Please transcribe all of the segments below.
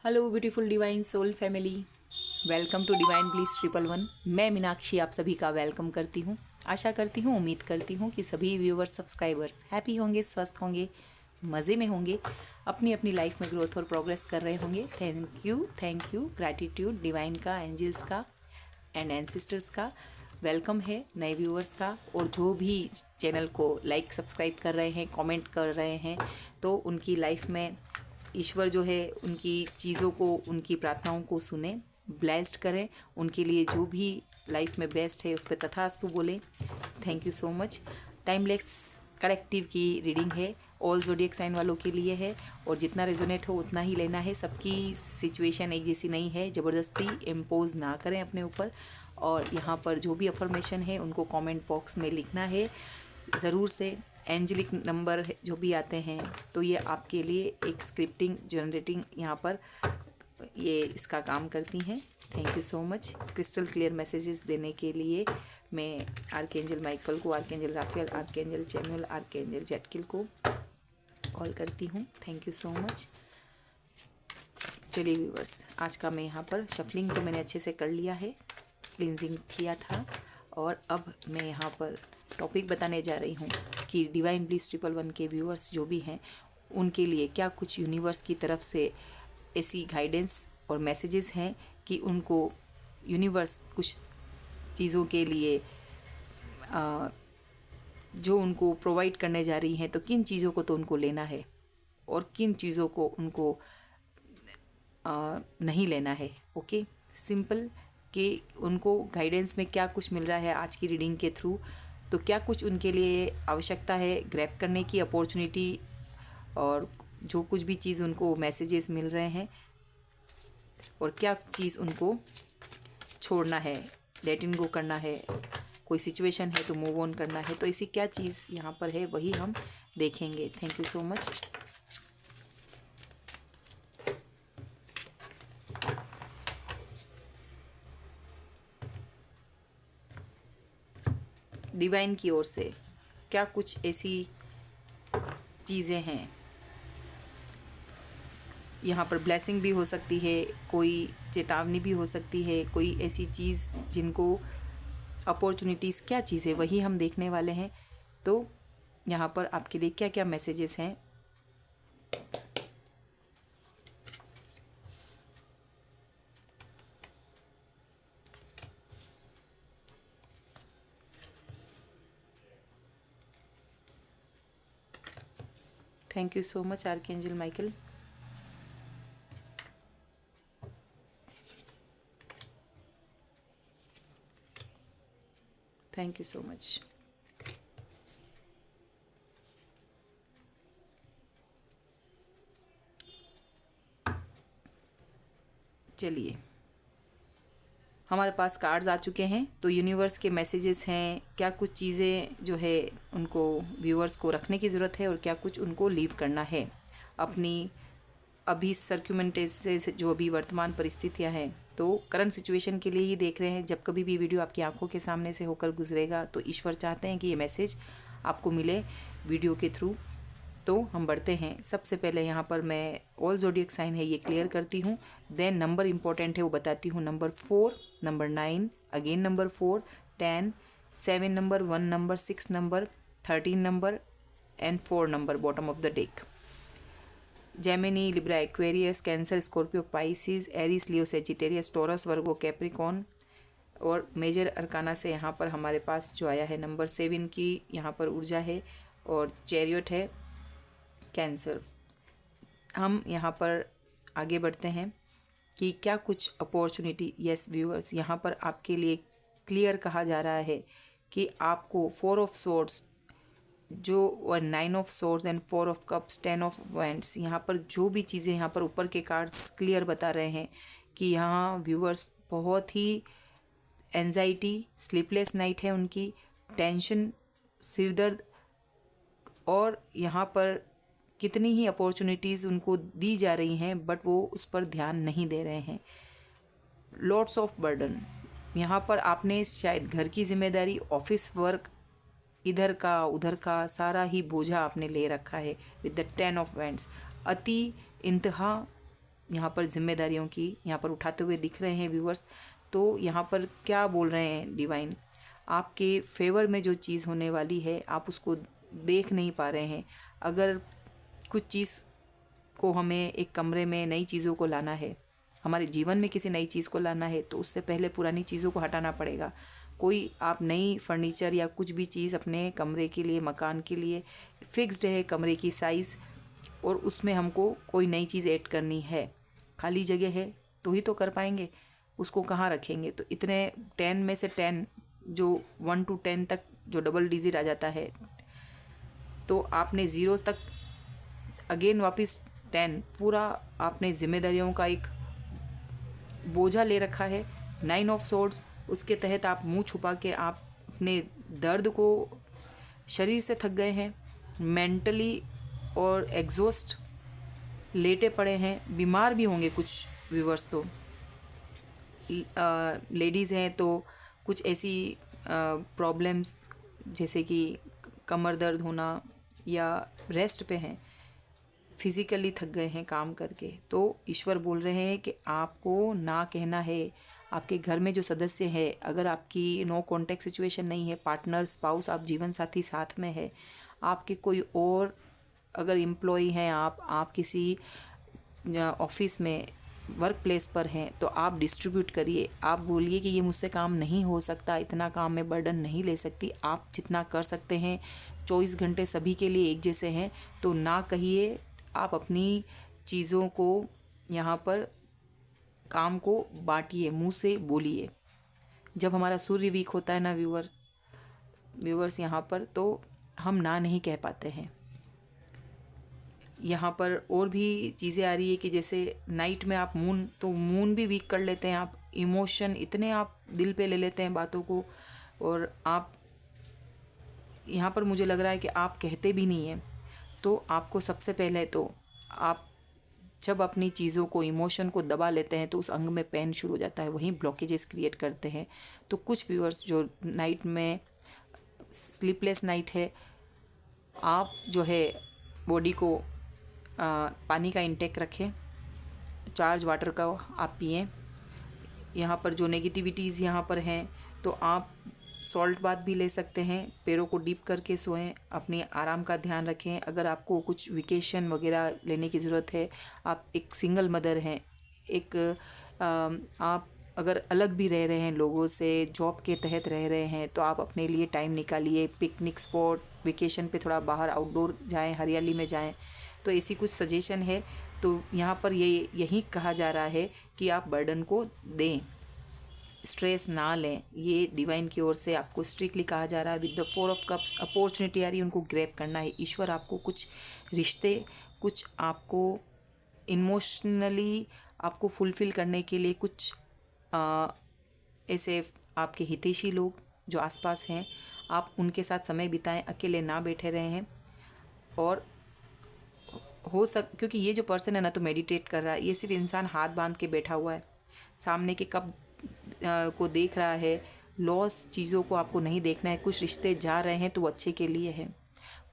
Hello beautiful divine soul family, welcome to divine bliss 111। मैं मीनाक्षी आप सभी का वेलकम करती हूँ। आशा करती हूँ, उम्मीद करती हूँ कि सभी व्यूवर्स सब्सक्राइबर्स हैप्पी होंगे, स्वस्थ होंगे, मज़े में होंगे, अपनी अपनी लाइफ में ग्रोथ और प्रोग्रेस कर रहे होंगे। थैंक यू ग्रैटिट्यूड डिवाइन का, एंजल्स का एंड एंसिस्टर्स का वेलकम है, नए व्यूअर्स का। और जो भी चैनल को लाइक सब्सक्राइब कर रहे हैं, कमेंट कर रहे हैं, तो उनकी लाइफ में ईश्वर जो है उनकी चीज़ों को, उनकी प्रार्थनाओं को सुने, ब्लेस्ड करें। उनके लिए जो भी लाइफ में बेस्ट है उस पर तथास्तु बोलें। Thank you so much. Timeless collective की रीडिंग है, ऑल ज़ोडिएक साइन वालों के लिए है और जितना रेजोनेट हो उतना ही लेना है। सबकी सिचुएशन एक जैसी नहीं है, ज़बरदस्ती इम्पोज ना करें अपने ऊपर। और यहाँ पर जो भी अफर्मेशन है उनको कमेंट बॉक्स में लिखना है ज़रूर से। एंजलिक नंबर जो भी आते हैं तो ये आपके लिए एक स्क्रिप्टिंग जनरेटिंग यहाँ पर ये इसका काम करती हैं। Thank you so much. Crystal clear messages देने के लिए मैं आर्कएंजल माइकल को, आर्कएंजल राफेल, आर्कएंजल चैमुअल, आर्कएंजल जैटकिल को कॉल करती हूँ। Thank you so much. चलिए व्यूवर्स, आज का मैं यहाँ पर शफलिंग तो मैंने अच्छे से कर लिया है, क्लिनजिंग किया था, और अब मैं यहाँ पर टॉपिक बताने जा रही हूँ कि डिवाइन ब्लिस 111 के व्यूअर्स जो भी हैं उनके लिए क्या कुछ यूनिवर्स की तरफ से ऐसी गाइडेंस और मैसेजेस हैं कि उनको यूनिवर्स कुछ चीज़ों के लिए जो उनको प्रोवाइड करने जा रही हैं, तो किन चीज़ों को तो उनको लेना है और किन चीज़ों को उनको नहीं लेना है। ओके, सिंपल कि उनको गाइडेंस में क्या कुछ मिल रहा है आज की रीडिंग के थ्रू, तो क्या कुछ उनके लिए आवश्यकता है ग्रैब करने की अपॉर्चुनिटी, और जो कुछ भी चीज़ उनको मैसेजेस मिल रहे हैं, और क्या चीज़ उनको छोड़ना है, लेट इन गो करना है, कोई सिचुएशन है तो मूव ऑन करना है, तो ऐसी क्या चीज़ यहाँ पर है वही हम देखेंगे। Thank you so much. Divine की ओर से क्या कुछ ऐसी चीज़ें हैं, यहाँ पर ब्लेसिंग भी हो सकती है, कोई चेतावनी भी हो सकती है, कोई ऐसी चीज़ जिनको अपॉर्चुनिटीज़, क्या चीज़ें वही हम देखने वाले हैं। तो यहाँ पर आपके लिए क्या क्या मैसेजेस हैं। Thank you so much archangel Michael. Thank you so much. चलिए, हमारे पास कार्ड्स आ चुके हैं, तो यूनिवर्स के मैसेजेस हैं, क्या कुछ चीज़ें जो है उनको व्यूअर्स को रखने की ज़रूरत है और क्या कुछ उनको लीव करना है अपनी अभी सर्क्यूमेंटेस जो भी वर्तमान परिस्थितियां हैं। तो करंट सिचुएशन के लिए ही देख रहे हैं। जब कभी भी वीडियो आपकी आंखों के सामने से होकर गुजरेगा तो ईश्वर चाहते हैं कि ये मैसेज आपको मिले वीडियो के थ्रू। तो हम बढ़ते हैं। सबसे पहले यहाँ पर मैं ऑल ज़ोडिएक साइन है ये क्लियर करती हूँ, देन नंबर इंपॉर्टेंट है वो बताती हूँ। Number 4, number 9, again number 4, 10, 7 number, 1 number, 6 number, 13 number and 4 number bottom of the deck. Gemini, Libra, Aquarius, Cancer, Scorpio, Pisces, Aries, Leo, Sagittarius, Taurus, Virgo, Capricorn. और major arcana से यहाँ पर हमारे पास जो आया है नंबर 7 की यहाँ पर ऊर्जा है, और चैरियट है कैंसर। हम यहाँ पर आगे बढ़ते हैं कि क्या कुछ अपॉर्चुनिटी, यस व्यूअर्स, यहाँ पर आपके लिए क्लियर कहा जा रहा है कि आपको 4 ऑफ सोर्ड्स जो, और 9 of swords and 4 of cups, 10 of wands, यहाँ पर जो भी चीज़ें यहाँ पर ऊपर के कार्ड्स क्लियर बता रहे हैं कि यहाँ व्यूअर्स बहुत ही एंजाइटी, स्लीपलेस नाइट है उनकी, टेंशन, सिरदर्द, और यहाँ पर कितनी ही अपॉर्चुनिटीज़ उनको दी जा रही हैं बट वो उस पर ध्यान नहीं दे रहे हैं। लॉट्स ऑफ बर्डन, यहाँ पर आपने शायद घर की जिम्मेदारी, ऑफिस वर्क, इधर का उधर का सारा ही बोझा आपने ले रखा है विद द 10 ऑफ वैंड्स। अति इंतहा यहाँ पर जिम्मेदारियों की यहाँ पर उठाते हुए दिख रहे हैं व्यूवर्स। तो यहाँ पर क्या बोल रहे हैं डिवाइन, आपके फेवर में जो चीज़ होने वाली है आप उसको देख नहीं पा रहे हैं। अगर कुछ चीज़ को हमें एक कमरे में नई चीज़ों को लाना है, हमारे जीवन में किसी नई चीज़ को लाना है, तो उससे पहले पुरानी चीज़ों को हटाना पड़ेगा। कोई आप नई फर्नीचर या कुछ भी चीज़ अपने कमरे के लिए, मकान के लिए फिक्स्ड है कमरे की साइज़, और उसमें हमको कोई नई चीज़ ऐड करनी है, खाली जगह है तो ही तो कर पाएंगे, उसको कहाँ रखेंगे। तो इतने 10 में से 10 जो 1 to 10 तक जो डबल डिजिट आ जाता है, तो आपने 0 तक अगेन वापस 10, पूरा आपने जिम्मेदारियों का एक बोझा ले रखा है। 9 ऑफ सोर्ड्स, उसके तहत आप मुंह छुपा के आप अपने दर्द को, शरीर से थक गए हैं, मेंटली और एग्जॉस्ट लेटे पड़े हैं, बीमार भी होंगे कुछ व्यूवर्स। तो लेडीज़ हैं तो कुछ ऐसी प्रॉब्लम्स जैसे कि कमर दर्द होना, या रेस्ट पे हैं, फिज़िकली थक गए हैं काम करके। तो ईश्वर बोल रहे हैं कि आपको ना कहना है। आपके घर में जो सदस्य है, अगर आपकी नो कॉन्टैक्ट सिचुएशन नहीं है, पार्टनर, स्पाउस, आप जीवन साथी साथ में है, आपके कोई और अगर एम्प्लॉय हैं, आप किसी ऑफिस में, वर्क प्लेस पर हैं, तो आप डिस्ट्रीब्यूट करिए। आप बोलिए कि ये मुझसे काम नहीं हो सकता, इतना काम मैं बर्डन नहीं ले सकती। आप जितना कर सकते हैं, 24 घंटे सभी के लिए एक जैसे हैं, तो ना कहिए। आप अपनी चीज़ों को यहाँ पर, काम को बांटिए, मुंह से बोलिए। जब हमारा सूर्य वीक होता है ना व्यूवर्स यहाँ पर, तो हम ना नहीं कह पाते हैं। यहाँ पर और भी चीज़ें आ रही है कि जैसे नाइट में आप मून भी वीक कर लेते हैं। आप इमोशन इतने आप दिल पे ले लेते हैं बातों को, और आप यहाँ पर मुझे लग रहा है कि आप कहते भी नहीं हैं। तो आपको सबसे पहले तो आप जब अपनी चीज़ों को, इमोशन को दबा लेते हैं, तो उस अंग में पेन शुरू हो जाता है, वहीं ब्लॉकेजेस क्रिएट करते हैं। तो कुछ व्यूअर्स जो नाइट में स्लीपलेस नाइट है, आप जो है बॉडी को पानी का इंटेक रखें, चार्ज वाटर का आप पिएं। यहाँ पर जो नेगेटिविटीज़ यहाँ पर हैं, तो आप सॉल्ट बाथ भी ले सकते हैं, पैरों को डीप करके सोएं, अपने आराम का ध्यान रखें। अगर आपको कुछ वेकेशन वगैरह लेने की ज़रूरत है, आप एक सिंगल मदर हैं, आप अगर अलग भी रह रहे हैं लोगों से, जॉब के तहत रह रहे हैं, तो आप अपने लिए टाइम निकालिए। पिकनिक स्पॉट, वेकेशन पे थोड़ा बाहर आउटडोर जाएं, हरियाली में जाएं। तो ऐसी कुछ सजेशन है। तो यहाँ पर यही कहा जा रहा है कि आप बर्डन को दें, स्ट्रेस ना लें। ये डिवाइन की ओर से आपको स्ट्रिक्टली कहा जा रहा है। With the 4 of cups, opportunity आ रही है, उनको ग्रैब करना है। ईश्वर आपको कुछ रिश्ते, कुछ आपको इमोशनली आपको फुलफ़िल करने के लिए कुछ ऐसे आपके हितैषी लोग जो आसपास हैं, आप उनके साथ समय बिताएं, अकेले ना बैठे रहे हैं। और क्योंकि ये जो पर्सन है ना, तो मेडिटेट कर रहा है, ये सिर्फ इंसान हाथ बांध के बैठा हुआ है, सामने के कप को देख रहा है। लॉस चीज़ों को आपको नहीं देखना है। कुछ रिश्ते जा रहे हैं तो वो अच्छे के लिए है।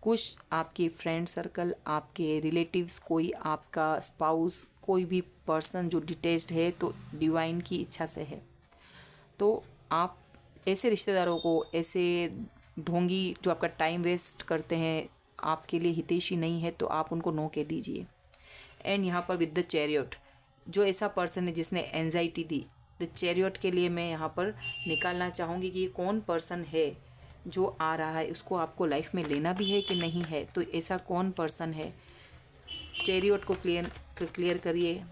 कुछ आपके फ्रेंड सर्कल, आपके रिलेटिव्स, कोई आपका स्पाउस, कोई भी पर्सन जो डिटेच्ड है, तो डिवाइन की इच्छा से है। तो आप ऐसे रिश्तेदारों को, ऐसे ढोंगी जो आपका टाइम वेस्ट करते हैं, आपके लिए हितैषी नहीं है, तो आप उनको नो कह दीजिए। एंड यहाँ पर विद द चैरियट, जो ऐसा पर्सन है जिसने एंजाइटी दी, द चैरियट के लिए मैं यहाँ पर निकालना चाहूँगी कि ये कौन पर्सन है जो आ रहा है, उसको आपको लाइफ में लेना भी है कि नहीं है। तो ऐसा कौन पर्सन है, चैरियट को क्लियर करिए।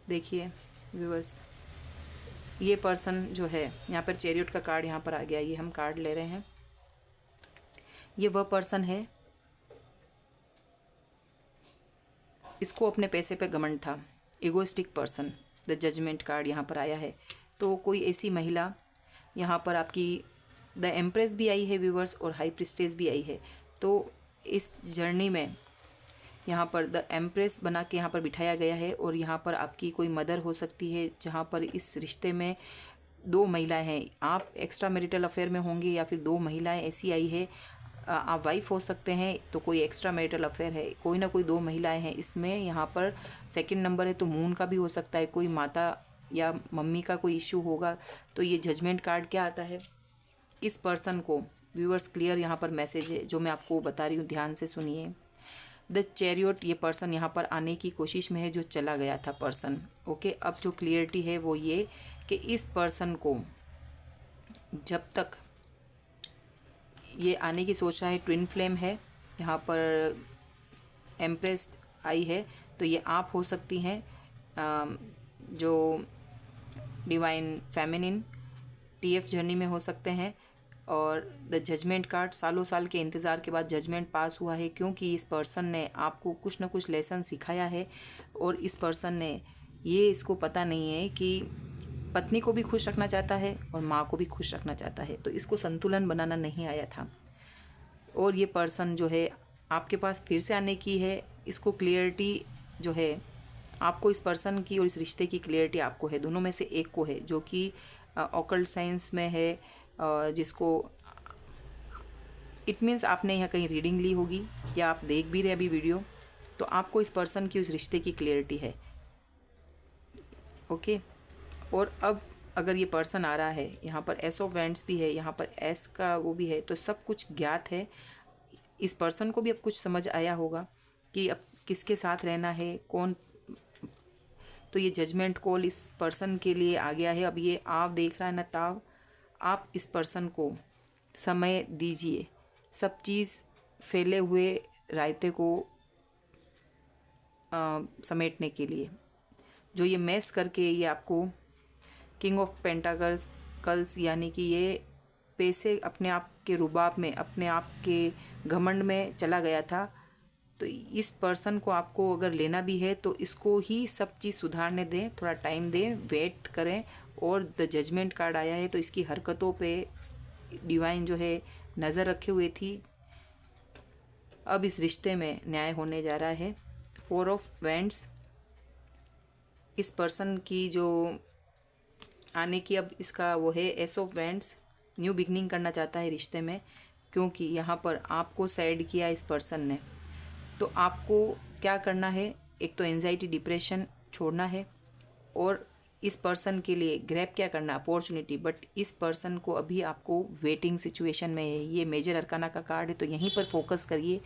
देखिए व्यूअर्स, ये पर्सन जो है, यहाँ पर चैरियट का कार्ड यहाँ पर आ गया, ये हम कार्ड ले रहे हैं। ये वह पर्सन है, इसको अपने पैसे पे घमंड था, egoistic person. The judgement card यहाँ पर आया है। तो कोई ऐसी महिला, यहाँ पर आपकी द एम्प्रेस भी आई है व्यूवर्स, और हाई प्रिस्टेस भी आई है। तो इस जर्नी में यहाँ पर द एम्प्रेस बना के यहाँ पर बिठाया गया है, और यहाँ पर आपकी कोई मदर हो सकती है, जहाँ पर इस रिश्ते में दो महिलाएं हैं, आप एक्स्ट्रा मैरिटल अफेयर में होंगे या फिर दो महिलाएं ऐसी आई है, आप वाइफ हो सकते हैं तो कोई एक्स्ट्रा मैरिटल अफेयर है, कोई ना कोई दो महिलाएं हैं इसमें। यहाँ पर सेकंड नंबर है तो मून का भी हो सकता है, कोई माता या मम्मी का कोई इश्यू होगा। तो ये जजमेंट कार्ड क्या आता है, इस पर्सन को व्यूअर्स क्लियर यहाँ पर मैसेज है जो मैं आपको बता रही हूँ, ध्यान से सुनिए। द चैरियट, ये पर्सन यहाँ पर आने की कोशिश में है जो चला गया था पर्सन। ओके, अब जो क्लियरिटी है वो ये कि इस पर्सन को जब तक ये आने की सोच रहा है, ट्विन फ्लेम है यहाँ पर, एम्प्रेस आई है, तो ये आप हो सकती हैं जो डिवाइन फेमिनिन टीएफ जर्नी में हो सकते हैं। और द जजमेंट कार्ड, सालों साल के इंतज़ार के बाद जजमेंट पास हुआ है, क्योंकि इस पर्सन ने आपको कुछ ना कुछ लेसन सिखाया है और इस पर्सन ने ये इसको पता नहीं है कि पत्नी को भी खुश रखना चाहता है और माँ को भी खुश रखना चाहता है, तो इसको संतुलन बनाना नहीं आया था। और ये पर्सन जो है आपके पास फिर से आने की है, इसको क्लियरिटी जो है आपको इस पर्सन की और इस रिश्ते की क्लियरिटी आपको है, दोनों में से एक को है, जो कि ऑकल्ट साइंस में है, जिसको इट मीन्स आपने यहाँ कहीं रीडिंग ली होगी या आप देख भी रहे अभी वीडियो, तो आपको इस पर्सन की उस रिश्ते की क्लियरिटी है। ओके, और अब अगर ये पर्सन आ रहा है, यहाँ पर एस ऑफ वैंड्स भी है, यहाँ पर एस का वो भी है, तो सब कुछ ज्ञात है। इस पर्सन को भी अब कुछ समझ आया होगा कि अब किसके साथ रहना है, कौन। तो ये जजमेंट कॉल इस पर्सन के लिए आ गया है। अब ये आप देख रहा है ना ताव, आप इस पर्सन को समय दीजिए, सब चीज़ फैले हुए रायते को समेटने के लिए। जो ये मैस करके ये आपको किंग ऑफ पेंटाकल्स यानी कि ये पैसे अपने आप के रुबाब में, अपने आप के घमंड में चला गया था, तो इस पर्सन को आपको अगर लेना भी है तो इसको ही सब चीज़ सुधारने दें, थोड़ा टाइम दें, वेट करें। और द जजमेंट कार्ड आया है तो इसकी हरकतों पे डिवाइन जो है नज़र रखे हुए थी। अब इस रिश्ते में न्याय होने जा रहा है। 4 ऑफ वैंड्स, इस पर्सन की जो आने की अब इसका वो है S of wands, new beginning करना चाहता है रिश्ते में, क्योंकि यहाँ पर आपको साइड किया इस पर्सन ने। तो आपको क्या करना है, एक तो एंजाइटी डिप्रेशन छोड़ना है और इस पर्सन के लिए ग्रैब क्या करना, अपॉर्चुनिटी। बट इस पर्सन को अभी आपको वेटिंग सिचुएशन में है, ये मेजर अरकाना का कार्ड है, तो यहीं पर फोकस करिए,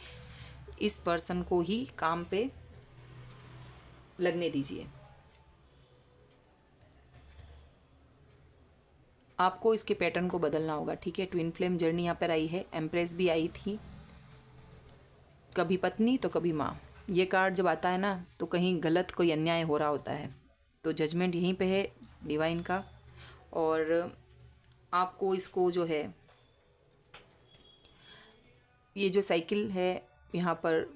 इस पर्सन को ही काम पे लगने दीजिए। आपको इसके पैटर्न को बदलना होगा, ठीक है। ट्विन फ्लेम जर्नी यहाँ पर आई है, एम्प्रेस भी आई थी, कभी पत्नी तो कभी माँ। ये कार्ड जब आता है ना तो कहीं गलत कोई अन्याय हो रहा होता है, तो जजमेंट यहीं पे है डिवाइन का। और आपको इसको जो है, ये जो साइकिल है यहाँ पर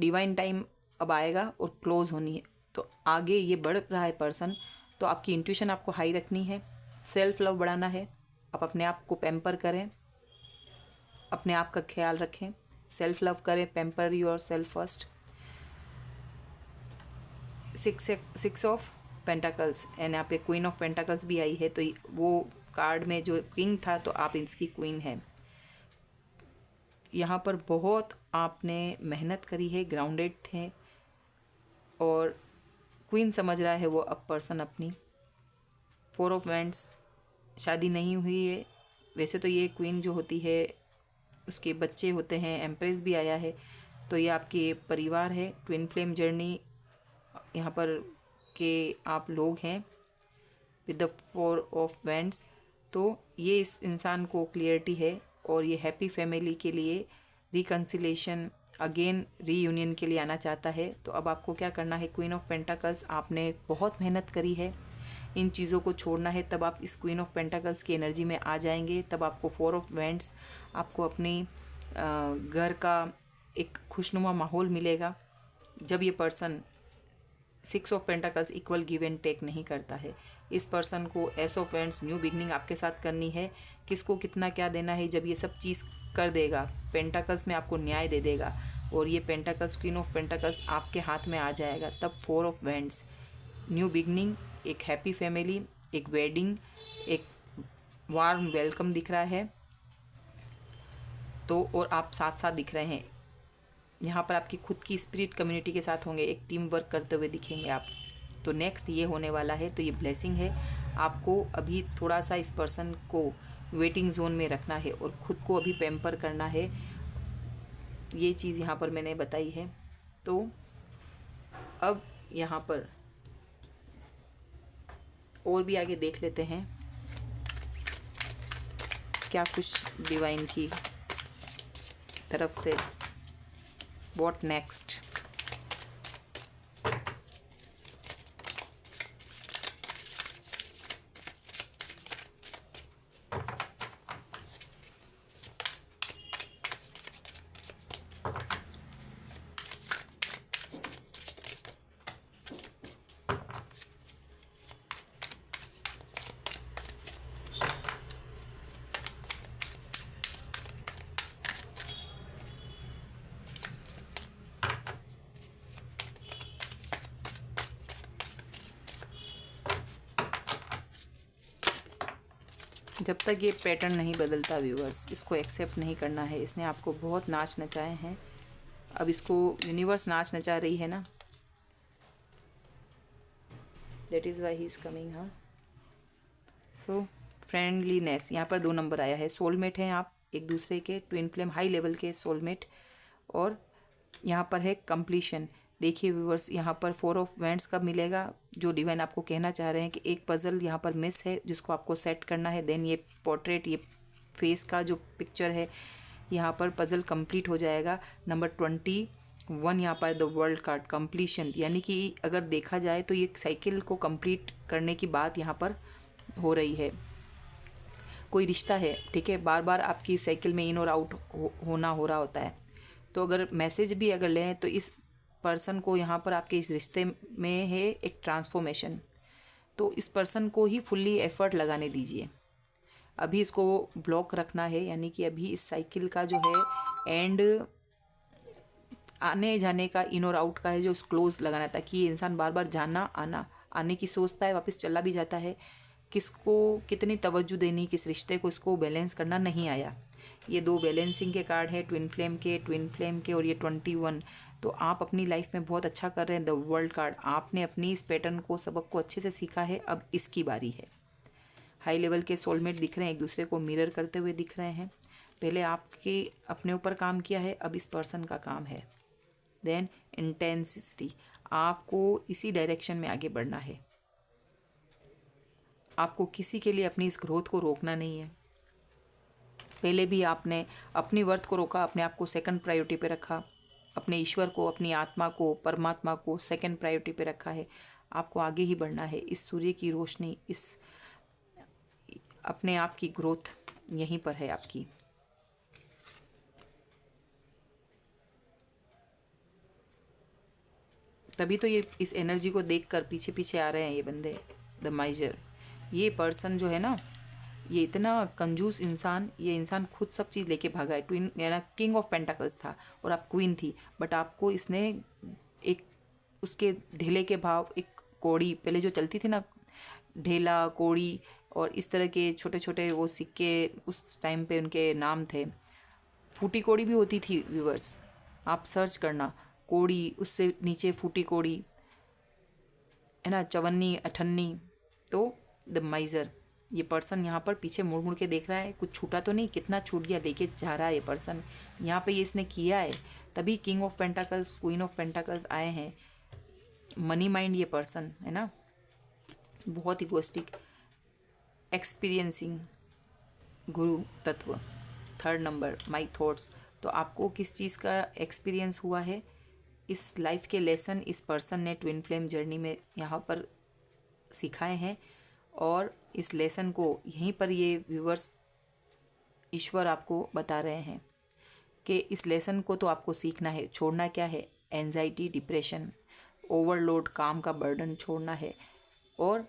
डिवाइन टाइम अब आएगा और क्लोज होनी है, तो आगे ये बढ़ रहा है पर्सन, तो आपकी इंट्यूशन आपको हाई रखनी है, सेल्फ लव बढ़ाना है, आप अपने आप को पैम्पर करें, अपने आप का ख्याल रखें, सेल्फ लव करें, pamper your self first. 6 of pentacles and यहाँ पे क्वीन ऑफ पेंटाकल्स भी आई है, तो वो कार्ड में जो किंग था तो आप इसकी क्वीन है। यहाँ पर बहुत आपने मेहनत करी है, ग्राउंडेड थे और क्वीन समझ रहा है वो अब पर्सन अपनी। 4 ऑफ वैंड्स, शादी नहीं हुई है, वैसे तो ये क्वीन जो होती है उसके बच्चे होते हैं, एम्प्रेस भी आया है, तो ये आपके परिवार है। ट्विन फ्लेम जर्नी यहाँ पर के आप लोग हैं विद द 4 ऑफ वैंड्स, तो ये इस इंसान को क्लियरिटी है और ये हैप्पी फैमिली के लिए, रिकन्सिलेशन, अगेन रीयूनियन के लिए आना चाहता है। तो अब आपको क्या करना है, क्वीन ऑफ पेंटाकल्स, आपने बहुत मेहनत करी है, इन चीज़ों को छोड़ना है, तब आप इस क्वीन ऑफ पेंटाकल्स की एनर्जी में आ जाएंगे। तब आपको 4 ऑफ वैंड्स, आपको अपनी घर का एक खुशनुमा माहौल मिलेगा। जब ये person 6 of pentacles equal give and take नहीं करता है, इस पर्सन को ace of wands new beginning आपके साथ करनी है, किसको कितना क्या देना है। जब ये सब चीज़ कर देगा, पेंटाकल्स में आपको न्याय दे देगा और ये पेंटाकल्स, क्वीन ऑफ पेंटाकल्स आपके हाथ में आ जाएगा, तब 4 ऑफ वैंड्स, न्यू बिगनिंग, एक हैप्पी फैमिली, एक वेडिंग, एक वार्म वेलकम दिख रहा है। तो और आप साथ साथ दिख रहे हैं, यहाँ पर आपकी खुद की स्पिरिट कम्युनिटी के साथ होंगे, एक टीम वर्क करते हुए दिखेंगे आप। तो नेक्स्ट ये होने वाला है, तो ये ब्लेसिंग है। आपको अभी थोड़ा सा इस पर्सन को वेटिंग जोन में रखना है और ख़ुद को अभी पैम्पर करना है, ये चीज़ यहाँ पर मैंने बताई है। तो अब यहाँ पर और भी आगे देख लेते हैं क्या कुछ डिवाइन की तरफ से, व्हाट नेक्स्ट। जब तक ये पैटर्न नहीं बदलता व्यूअर्स, इसको एक्सेप्ट नहीं करना है। इसने आपको बहुत नाच नचाए हैं, अब इसको यूनिवर्स नाच नचा रही है ना, that is why he is coming. हाँ, सो फ्रेंडलीनेस, यहाँ पर 2 नंबर आया है। सोलमेट हैं आप एक दूसरे के, ट्विन फ्लेम, हाई लेवल के सोलमेट। और यहाँ पर है कंप्लीशन। देखिए व्यूअर्स, यहाँ पर 4 ऑफ वैंड्स कब मिलेगा, जो डिवाइन आपको कहना चाह रहे हैं कि एक पज़ल यहाँ पर मिस है जिसको आपको सेट करना है। देन ये पोर्ट्रेट, ये फेस का जो पिक्चर है, यहाँ पर पज़ल कंप्लीट हो जाएगा। नंबर 21 यहाँ पर द वर्ल्ड कार्ड, कंप्लीशन, यानी कि अगर देखा जाए तो ये साइकिल को कंप्लीट करने की बात यहाँ पर हो रही है। कोई रिश्ता है, ठीक है, बार बार आपकी साइकिल में इन और आउट होना हो रहा होता है। तो अगर मैसेज भी अगर लें तो इस पर्सन को यहाँ पर आपके इस रिश्ते में है एक ट्रांसफॉर्मेशन। तो इस पर्सन को ही फुल्ली एफर्ट लगाने दीजिए। अभी इसको ब्लॉक रखना है, यानी कि अभी इस साइकिल का जो है एंड आने जाने का, इन और आउट का है, जो क्लोज लगाना, ताकि ये इंसान बार बार जाना आना आने की सोचता है, वापस चला भी जाता है। किसको कितनी तवज्जो देनी, किस रिश्ते को, इसको बैलेंस करना नहीं आया। ये 2 बैलेंसिंग के कार्ड है, ट्विन फ्लेम के और ये 21। तो आप अपनी लाइफ में बहुत अच्छा कर रहे हैं। द वर्ल्ड कार्ड, आपने अपनी इस पैटर्न को, सबक को अच्छे से सीखा है, अब इसकी बारी है। हाई लेवल के सोलमेट दिख रहे हैं, एक दूसरे को मिरर करते हुए दिख रहे हैं। पहले आपके अपने ऊपर काम किया है, अब इस पर्सन का काम है। देन इंटेंसिटी, आपको इसी डायरेक्शन में आगे बढ़ना है। आपको किसी के लिए अपनी इस ग्रोथ को रोकना नहीं है। पहले भी आपने अपनी वर्थ को रोका, अपने आप को सेकंड प्रायोरिटी पे रखा, अपने ईश्वर को, अपनी आत्मा को, परमात्मा को सेकंड प्रायोरिटी पे रखा है। आपको आगे ही बढ़ना है। इस सूर्य की रोशनी, इस अपने आप की ग्रोथ यहीं पर है आपकी। तभी तो ये इस एनर्जी को देखकर पीछे पीछे आ रहे हैं ये बंदे। द माइजर, ये पर्सन जो है ना, ये इतना कंजूस इंसान, ये इंसान खुद सब चीज़ लेके भागा है। ट्विन यानी किंग ऑफ पेंटाकल्स था और आप क्वीन थी, बट आपको इसने एक उसके ढेले के भाव, एक कौड़ी पहले जो चलती थी ना, ढेला, कौड़ी और इस तरह के छोटे छोटे वो सिक्के उस टाइम पे उनके नाम थे। फूटी कौड़ी भी होती थी व्यूवर्स, आप सर्च करना, कौड़ी, उससे नीचे फूटी कौड़ी है ना, चवन्नी, अठन्नी। तो द माइजर, ये पर्सन यहाँ पर पीछे मुड़ मुड़ के देख रहा है, कुछ छूटा तो नहीं, कितना छूट गया, लेके जा रहा है ये पर्सन। यहाँ पे ये इसने किया है, तभी king of pentacles, queen of pentacles आए हैं। मनी माइंड ये पर्सन है ना, बहुत इगोस्टिक, एक्सपीरियंसिंग, गुरु तत्व। 3rd number my thoughts. तो आपको किस चीज़ का एक्सपीरियंस हुआ है, इस लाइफ के लेसन इस पर्सन ने ट्विन फ्लेम जर्नी में यहाँ पर सिखाए हैं। और इस लेसन को यहीं पर ये व्यूवर्स, ईश्वर आपको बता रहे हैं कि इस लेसन को तो आपको सीखना है। छोड़ना क्या है, एंजाइटी, डिप्रेशन, ओवरलोड, काम का बर्डन छोड़ना है। और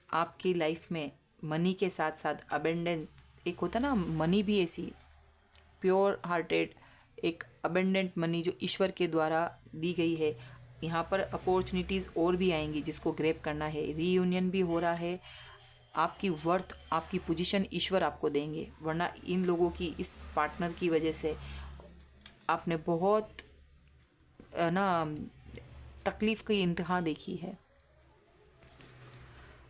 आपकी लाइफ में मनी के साथ साथ अबेंडेंस, एक होता ना मनी भी ऐसी प्योर हार्टेड, एक अबेंडेंट मनी जो ईश्वर के द्वारा दी गई है। यहाँ पर अपॉर्चुनिटीज़ और भी आएंगी जिसको ग्रैब करना है। रीयूनियन भी हो रहा है, आपकी वर्थ, आपकी पोजीशन ईश्वर आपको देंगे, वरना इन लोगों की, इस पार्टनर की वजह से आपने बहुत ना तकलीफ़ की इंतहा देखी है।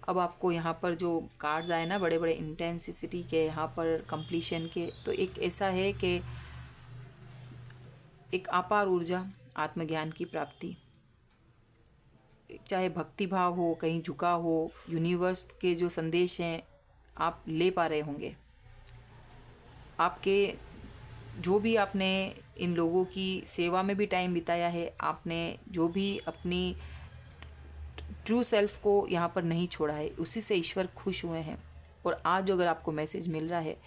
अब आपको यहाँ पर जो कार्ड्स आए ना बड़े बड़े इंटेंसिटी के, यहाँ पर कंप्लीशन के, तो एक ऐसा है कि एक अपार ऊर्जा, आत्मज्ञान की प्राप्ति, चाहे भक्ति भाव हो, कहीं झुका हो, यूनिवर्स के जो संदेश हैं आप ले पा रहे होंगे। आपके जो भी आपने इन लोगों की सेवा में भी टाइम बिताया है, आपने जो भी अपनी ट्रू सेल्फ को यहाँ पर नहीं छोड़ा है, उसी से ईश्वर खुश हुए हैं। और आज अगर आपको मैसेज मिल रहा है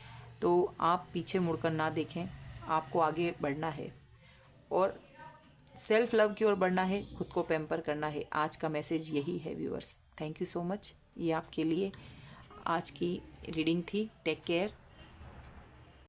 तो आप पीछे मुड़कर ना देखें, आपको आगे बढ़ना है और सेल्फ लव की ओर बढ़ना है, खुद को पैम्पर करना है। आज का मैसेज यही है viewers. Thank you so much. ये आपके लिए आज की रीडिंग थी। Take care.